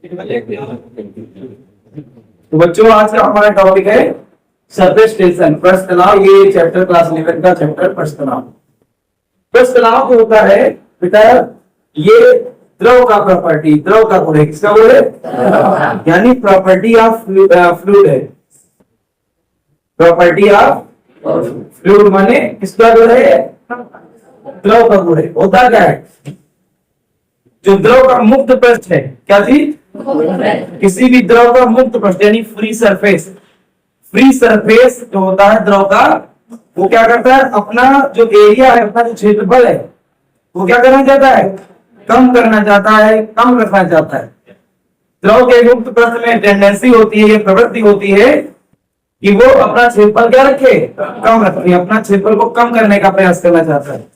तो बच्चों आज का हमारा टॉपिक है सरफेस टेंशन, पृष्ठ तनाव। ये चैप्टर क्लास 11 का चैप्टर पृष्ठ तनाव। पृष्ठ तनाव जो होता है बेटा, ये द्रव का प्रॉपर्टी, द्रव का गुण है। किसका गुण है? यानी प्रॉपर्टी ऑफ फ्लूइड है। प्रॉपर्टी ऑफ फ्लूइड माने किसका गुण है? द्रव का गुण है। होता क्या है? जो द्रव का मुक्त पृष्ठ है, क्या चीज? किसी भी द्रव का मुक्त पृष्ठ यानी फ्री सरफेस। फ्री सरफेस जो होता है द्रव का, वो क्या करता है? अपना जो एरिया है, अपना जो क्षेत्रफल है, वो क्या करना चाहता है? कम करना चाहता है, कम रखना चाहता है। द्रव के मुक्त पृष्ठ में टेंडेंसी होती है, ये प्रवृत्ति होती है कि वो अपना क्षेत्रफल क्या रखे? कम रखे, अपना क्षेत्रफल को कम करने का प्रयास करना चाहता है।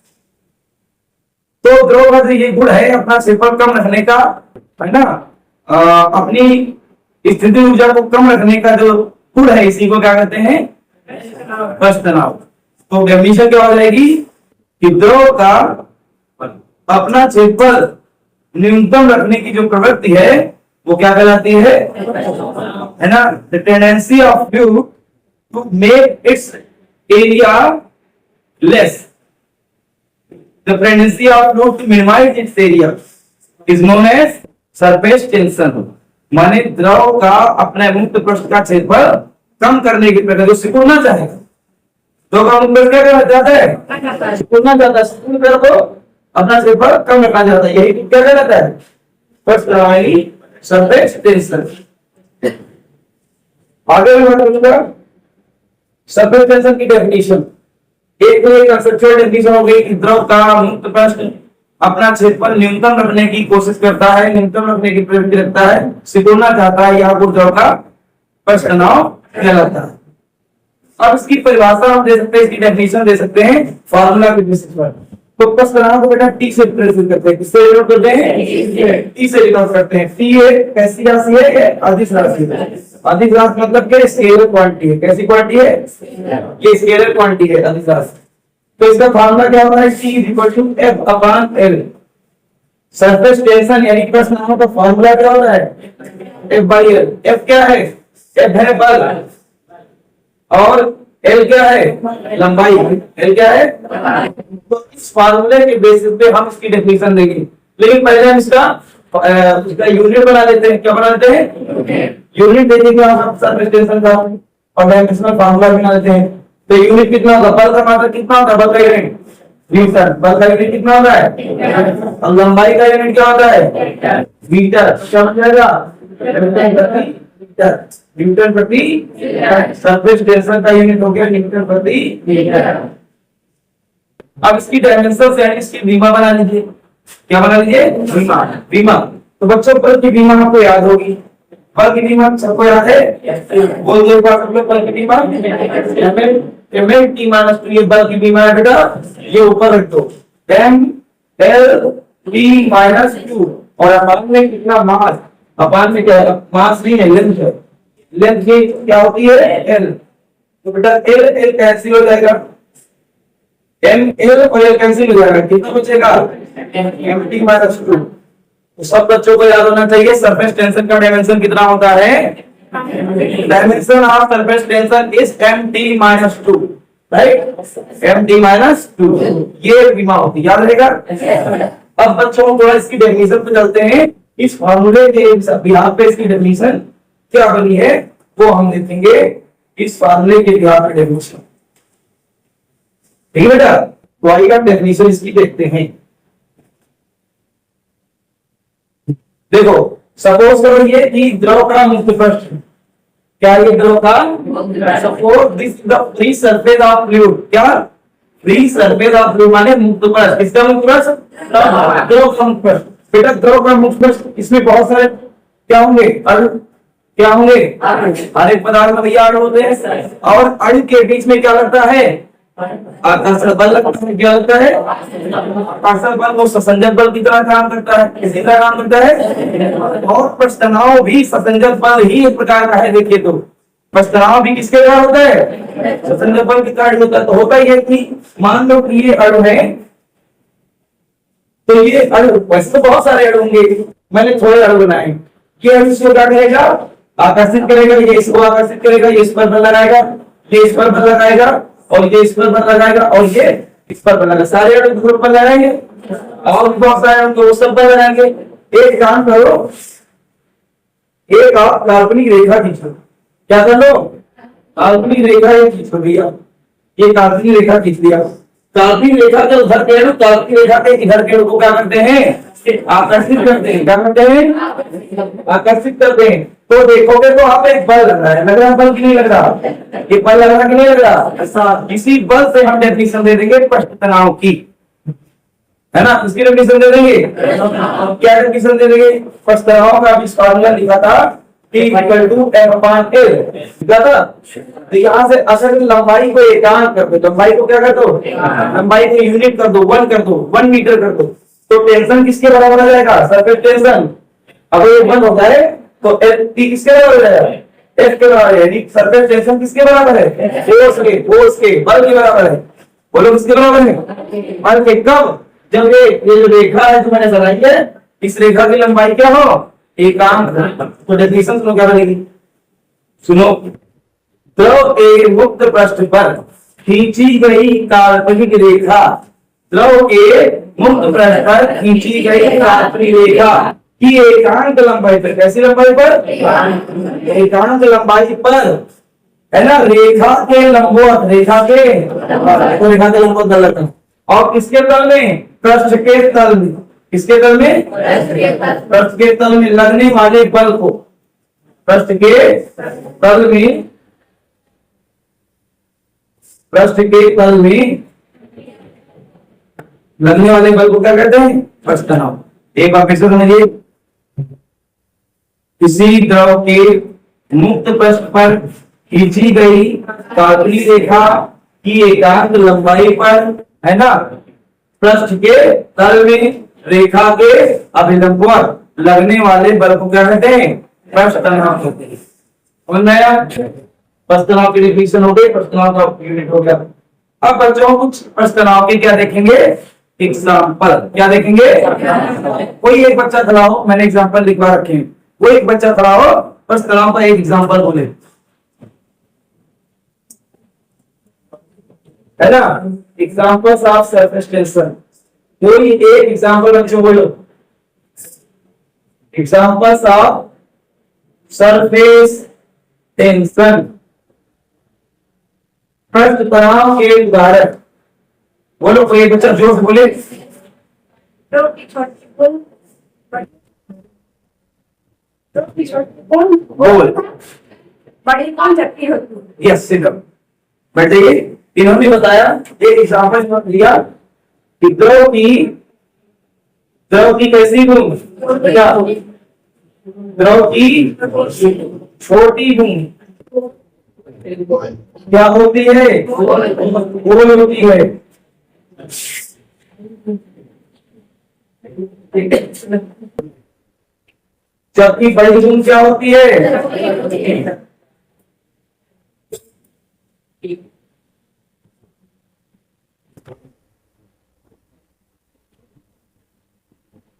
तो द्रव का ये गुण है अपना क्षेत्रफल कम रखने का, है ना, अपनी स्थिति ऊर्जा को कम रखने का जो गुण है, इसी को क्या कहते हैं? पृष्ठ तनाव। तो डेफिनेशन क्या हो जाएगी कि द्रव का अपना क्षेत्रफल न्यूनतम रखने की जो प्रवृत्ति है, वो क्या कहलाती है ना? The tendency of fluid to make its area less. The tendency of fluid to minimize its area is known as surface tension। माने द्रव का अपने मुक्त पृष्ठ का क्षेत्रफल कम करने की प्रक्रिया, जो सिकुड़ना चाहेगा, द्रव का मुक्त पृष्ठ क्या करना चाहता है? सिकुड़ना चाहता है, सिकुड़ कर को अपना क्षेत्रफल कम रखना चाहता है। यही क्या कहलाता है? पृष्ठ तनाव, सरफेस टेंशन। आगे मैं बताऊंगा सरफेस टेंशन की डेफिनेशन। एक कंसेप्चुअल डेफिनेशन हो गई कि द्रव का मुक्त पृष्ठ अपना क्षेत्रफल न्यूनतम रखने की कोशिश करता है, न्यूनतम रखने की प्रवृत्ति रखता है, सिकुड़ना चाहता है, यह गुण द्रव का पृष्ठ तनाव कहलाता है। अब इसकी परिभाषा हम दे सकते हैं, इसकी डेफिनेशन दे सकते हैं फार्मूला के बेसिस पर। तो पृष्ठ तनाव को बेटा टी से रिप्रेजेंट करते हैं। किससे डिनोट करते हैं? टी से डिनोट करते हैं। टी एक कैसी राशि है? अदिश राशि है। अदिश राशि मतलब क्या? स्केलर क्वांटिटी है। कैसी क्वांटिटी है? ये स्केलर क्वांटिटी है, अदिश राशि। तो इसका फार्मूला क्या होता है? T equal to F upon L। Surface tension यानी पृष्ठ तनाव का फार्मूला क्या होता है? F by L। F क्या है? F है बल और L क्या है? लंबाई। L क्या है? तो इस फार्मूले के बेसिस पे हम इसकी डेफिनेशन देंगे, लेकिन पहले हम इसका यूनिट बना लेते हैं। क्या बना लेते हैं? यूनिट दे देंगे हम सरफेस टेंशन का और डायमेंशनल फार्मूला बना लेते हैं। तो यूनिट कितना होगा? बल का मात्रक कितना होता है? बल का यूनिट मीटर। बल का यूनिट कितना होता है? और लंबाई का यूनिट क्या होता है? मीटर। क्या बन जाएगा? न्यूटन प्रति सरफेस टेंशन का यूनिट हो गया न्यूटन प्रति मीटर। अब इसकी डायमेंशन से इसकी बीमा बना लीजिए। क्या बना लीजिए? बीमा। बीमा। तो बच्चों बल की बीमा आपको याद होगी। बल की बीमा सबको याद है? बोल दो एक बार सब लोग। बल की बीमा ml t माइनस 2। ये बल की बीमा है बेटा, ये ऊपर रख दो। ml t माइनस 2 और अपान में कितना? मास। अपान में क्या है? मास नहीं है, लेंथ है। लेंथ की क्या होती है? l। तो बेटा l कैंसिल हो जाएगा, ml और l कैंसिल हो जाएगा। कितना बचेगा? mt minus 2। तो सब बच्चों को याद होना चाहिए सरफेस टेंशन का डायमेंशन कितना होता है? Dimension of surface tension is mt minus 2, right? mt minus 2 ये बीमा होती है, याद रहेगा। अब बच्चों को थोड़ा इसकी डेफिनेशन पे चलते हैं। इस फार्मूले के बिहार पे इसकी डेफिनेशन क्या बनी है वो हम देखेंगे। इस फार्मूले के बिहार पे डेफिनेशन, ठीक है बेटा? तो आइए हम डेफिनेशन इसकी देखते हैं। देखो सपोज करो ये कि द्रव का मुक्त पृष्ठ, क्या ये द्रव का? Suppose this is the free surface of fluid. क्या? फ्री सरफेस ऑफ फ्लूइड माने मुक्त पृष्ठ। किसका मुक्त पृष्ठ? द्रव का मुक्त पृष्ठ। बेटा द्रव का मुक्त पृष्ठ, इसमें बहुत सारे क्या होंगे? अणु। क्या होंगे? हर एक पदार्थ में भैया अणु होते हैं, और अणु के बीच में क्या लगता है? आकर्षण बल लगता है। क्या लगता है? आकर्षण बल। वो ससंजक बल की तरह काम करता है। किसी तरह काम करता है? और पृष्ठ तनाव भी ससंजक बल ही एक प्रकार का है। देखिए तो पृष्ठ तनाव भी किसके कारण होता है? ससंजक बल के कारण होता है। तो होता ही है कि मान लो कि ये अणु है, तो ये अणु, वैसे तो बहुत सारे अणु होंगे, मैंने थोड़े अणु बनाए। ये इसको क्या करेगा, आकर्षित करेगा, ये इसको आकर्षित करेगा, ये इस पर बल लगाएगा, ये इस पर बल लगाएगा, और ये इस पर बल लगाएगा, और ये इस पर बल लगाएगा। सारे अणु ग्रुप पर लगाएंगे और बहुत सारे अणु वो सब पर लगाएंगे। एक काम करो, एक आप काल्पनिक रेखा खींचो। क्या कर लो, काल्पनिक रेखा ये खींच भैया, ये काल्पनिक रेखा खींच दिया। काल्पनिक रेखा के उधर के अणु काल्पनिक रेखा के इधर के अणु को क्या करते हैं, आकर्षित करते हैं। क्या करते हैं, आकर्षित करते हैं। तो देखोगे तो आप एक बल लग रहा है, लग रहा है बल की नहीं लग रहा, ये बल लग रहा कि नहीं लग रहा। ऐसा इसी बल से हम डेफिनेशन दे देंगे पृष्ठ तनाव की, है ना, इसकी डेफिनेशन दे देंगे। क्या डेफिनेशन दे देंगे, पृष्ठ तनाव का इस फार्मूला लिखा था T = F/L लिखा था। तो यहाँ से असल लंबाई को एकांक कर दो, लंबाई को क्या कर दो, लंबाई को यूनिट कर दो, 1 कर दो, 1 मीटर कर दो। तो टेंशन किसके बराबर आ जाएगा, सरफेस टेंशन। अब ये 1 होता है तो T किसके बराबर हो जाएगा, F के बराबर है। सरफेस टेंशन किसके बराबर है, फोर्स के बल के बराबर है। बोलो किसके बराबर है, बल के। कब, जब ये जो रेखा है जो मैंने बनाई है, इस रेखा की लंबाई क्या हो, एकांक। तो डेफिनेशन सुनो क्या बनेगी, सुनो। द्रव के मुक्त पृष्ठ पर खींची गई काल्पनिक रेखा, द्रव के मुक्त पृष्ठ पर खींची गई काल्पनिक रेखा की एकांक लंबाई पर, कैसी लंबाई पर, एकांक लंबाई पर, है ना, रेखा के लंबवत, रेखा के तो रेखा के लंबवत गलत है। और किसके तल में, पृष्ठ के तल में, किसके तल में, पृष्ठ के तल में लगने वाले बल को, पृष्ठ के तल में, पृष्ठ के तल में लगने वाले बल को क्या कहते हैं, पृष्ठ तनाव। एक बार फिर से समझिए, किसी द्रव के मुक्त पृष्ठ पर खींची गई काल्पनिक रेखा की एकांक लंबाई पर, है ना, पृष्ठ के तल में रेखा के अभिलंबवत लगने वाले बल को क्या कहते हैं, पृष्ठ तनाव कहते हैं। समझ में आया, पृष्ठ तनाव की डेफिनेशन हो गई, पृष्ठ तनाव का यूनिट हो गया। अब बच्चों कुछ पृष्ठ तनाव के क्या देखेंगे, एग्जाम्पल। क्या देखेंगे, कोई एक बच्चा खड़ा हो, मैंने एग्जाम्पल लिखवा रखे हैं, वो एक बच्चा खड़ा हो, पृष्ठ तनाव का एक एग्जाम्पल बोले, है ना, एग्जाम्पल्स ऑफ सरफेस टेंशन। कोई एक एग्जाम्पल बच्चों बोलो, एग्जाम्पल्स ऑफ सरफेस टेंशन, पृष्ठ तनाव के उदाहरण बोलो। कोई एक बच्चा जोर से बोले, बोल, बड़ी कौन शक्ति होती है, यस सिद्धम। बैठ जाइए। इन्होंने बताया, एक एग्जाम्पल लिया कि द्रव की कैसी बूंद, द्रव की छोटी बूंद क्या होती है, गोल होती है। जबकि बड़ी बूंद क्या होती है,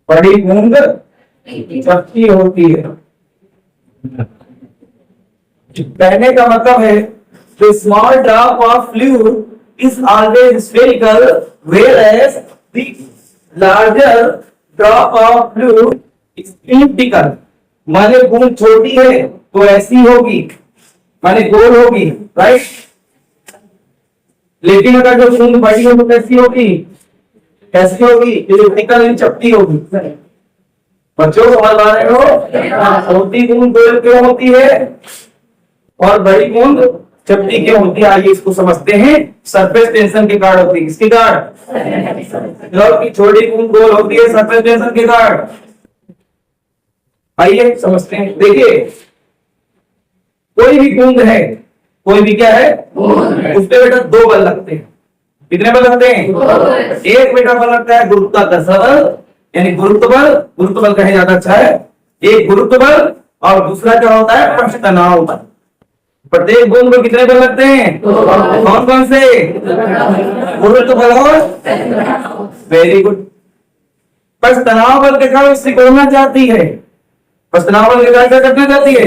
बड़ी बूंद चपटी होती है। कहने का मतलब है, the small drop of fluid is always spherical, whereas the larger drop of fluid is elliptical। माने बूंद छोटी है तो ऐसी होगी, माने गोल होगी, राइट। लेकिन अगर जो बूंद बड़ी हो तो कैसी होगी, कैसी होगी, इलेक्ट्रिकल चपटी होगी। बच्चों समझ आ रहे हो, छोटी बूंद गोल क्यों होती है और बड़ी बूंद चपटी क्यों होती है, आइए इसको समझते हैं। सरफेस टेंशन के कारण होती है, किसके कारण, द्रव की छोटी बूंद गोल होती है सरफेस टेंशन के कारण। आइए समझते हैं। देखिए, कोई भी बूंद है, कोई भी क्या है, उस पे बेटा दो बल लगते हैं। कितने बल लगते हैं, एक बेटा बल लगता है गुरुत्वाकर्षण बल, यानी गुरुत्व बल कहे ज्यादा अच्छा है। एक गुरुत्व बल और दूसरा क्या होता है, पृष्ठ तनाव बल। प्रत्येक बूंद में कितने बल लगते हैं, कौन कौन से, गुरुत्व बल और, वेरी गुड। पृष्ठ तनाव बल के कारण सिकुड़ना चाहती है, प्रस्तनाव बल के कारण क्या घटना जाती है,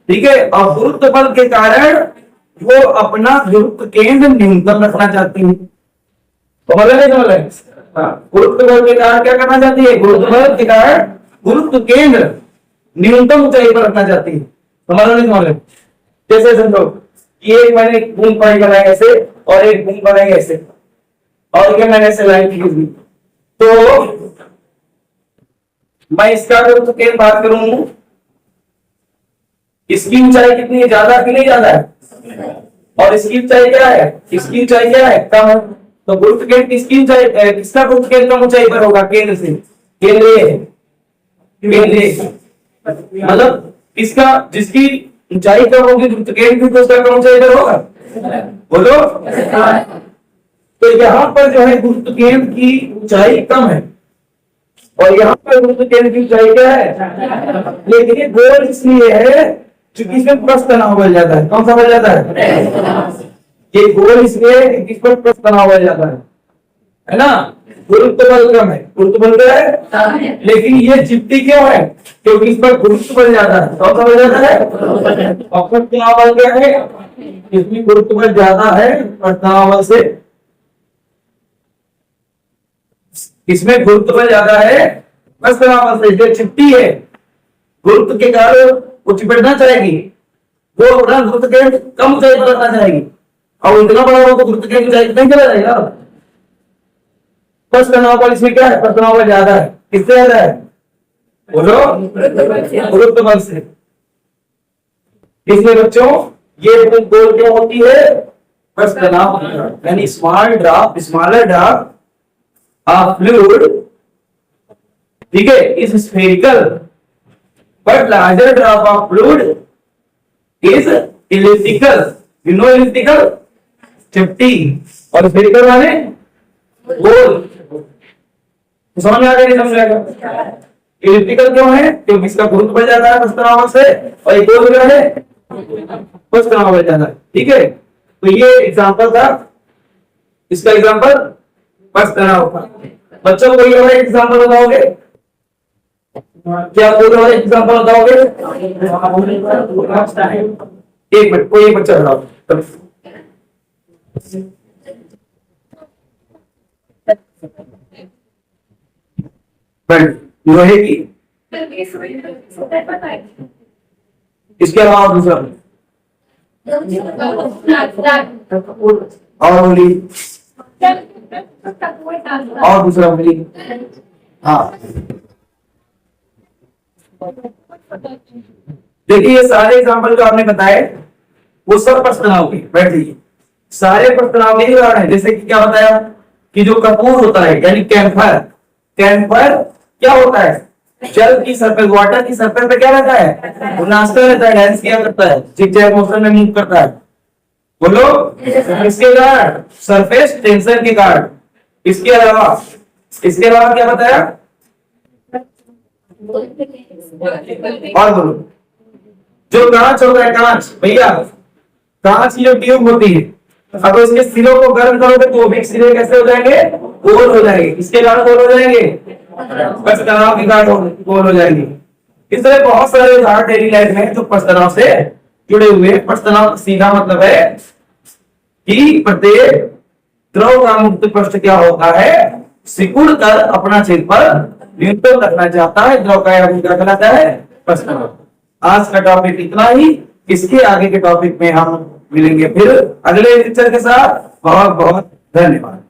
ठीक है। और गुरुत्व बल के कारण वो अपना गुरुत्व केंद्र न्यूनतम रखना चाहती है, तो गुरुत्व बल के कारण क्या करना चाहती है, गुरुत्व बल के कारण गुरुत्व केंद्र न्यूनतम ऊंचाई पर रखना चाहती है। समझ नहीं, कैसे समझो, ये मैंने एक बूंद पानी बनाया ऐसे और एक बूंद बनाई ऐसे, और ये मैंने ऐसे लाइन खींच दी, तो मैं इसका गुरुत्व केंद्र बात करूं, इसकी ऊंचाई कितनी है, ज्यादा कि नहीं ज्यादा है, और इसकी ऊंचाई क्या है, इसकी ऊंचाई क्या है, कम है। तो गुरुत्व केंद्र किसकी ऊंचाई, किसका गुरुत्व केंद्र कम ऊंचाई पर होगा, केंद्र से, केंद्रीय, मतलब इसका जिसकी ऊंचाई कम होगी गुरुत्व केंद्र भी तो उसका कम ऊंचाई पर होगा, बोलो। तो यहाँ पर जो है गुरुत्व केंद्र की ऊंचाई कम है और यहाँ पर गुरुत्व केंद्र की ऊंचाई क्या है, लेकिन ये गोल इसलिए है क्योंकि इसमें प्रस्थ तनाव बढ़ जाता है। कौन सा बढ़ जाता है, ये गोल इसलिए इस पर प्रस्थ तनाव बढ़ जाता है ना। गुरुत्व बल कम है, गुरुत्व बल क्या है, लेकिन ये चिपटी क्यों है, क्योंकि इस पर गुरुत्व बढ़ जाता है। कौन सा बढ़ जाता है, और तनाव बल क्या है, इसमें गुरुत्व बल ज्यादा है और तनाव बल से, इसमें गुरुत्व बल ज्यादा है बस तनाव बल से। जो चिपटी है गुरुत्व के कारण वो चिपटना चाहेगी, वो अपना गुरुत्व केंद्र कम ऊंचाई पर रखना चाहेगी, और इतना बड़ा हो तो गुरुत्व केंद्र ऊंचाई नहीं चला जाएगा। बस तनाव बल इसमें क्या है, तनाव बल ज्यादा है, किससे ज्यादा है, बोलो, गुरुत्व बल से। इसलिए बच्चों ये गोल क्या होती है, बस तनाव, यानी स्मॉलर ड्रॉप ऑफ फ्लूइड, ठीक है, is spherical but larger drop of fluid is elliptical, you know elliptical, चिपटी, और spherical माने गोल। तो समझ में आ गया, नहीं समझ आएगा, elliptical क्यों है, क्योंकि इसका गुरुत्व बढ़ जाता है प्रस्तनाव से, और एक गोल क्या है, प्रस्तनाव बढ़ जाता है, ठीक है। तो ये एग्जांपल था, इसका एग्जांपल प्रस्तनाव था। बच्चों को ये एग्जांपल बताओगे, क्या कोई और एग्जांपल बताओगे, एक मिनट, कोई एक बच्चा बताओ, लोहे की, इसके अलावा दूसरा और बोली, और दूसरा बोली, हाँ। देखिए ये सारे एग्जांपल जो आपने बताए वो सब प्रस्तनाव के, बैठ लीजिए, सारे प्रस्तनाव के उदाहरण है। जैसे कि क्या बताया कि जो कपूर होता है यानी कैंफर, कैंफर क्या होता है, जल की सरफेस, वाटर की सरफेस पे क्या रहता है, वो नाचता रहता है, डांस किया करता है, जिगजैग मोशन में मूव करता है, बोलो। इसके कारण सरफेस टेंशन के कारण, इसके अलावा क्या बताया, और बोलो, जो कांच होता है, कांच भैया, कांच की जो ट्यूब होती है, अगर इसके सिरों को गर्म करोगे तो भी सिरे कैसे हो जाएंगे, गोल हो जाएंगे, इसके कारण गोल हो जाएंगे, बस तनाव के कारण गोल हो जाएंगे। इस तरह बहुत सारे उदाहरण डेली लाइफ में जो प्रस्तनाव से जुड़े हुए। प्रस्तनाव सीधा मतलब है कि प्रत्येक द्रव का मुक्त पृष्ठ क्या होता है, सिकुड़ कर अपना क्षेत्रफल न्यूनतम रखना चाहता है, द्रव का क्या कहलाता है, प्रस्तनाव। आज का टॉपिक इतना ही, इसके आगे के टॉपिक में हम मिलेंगे फिर अगले लेक्चर के साथ। बहुत बहुत धन्यवाद।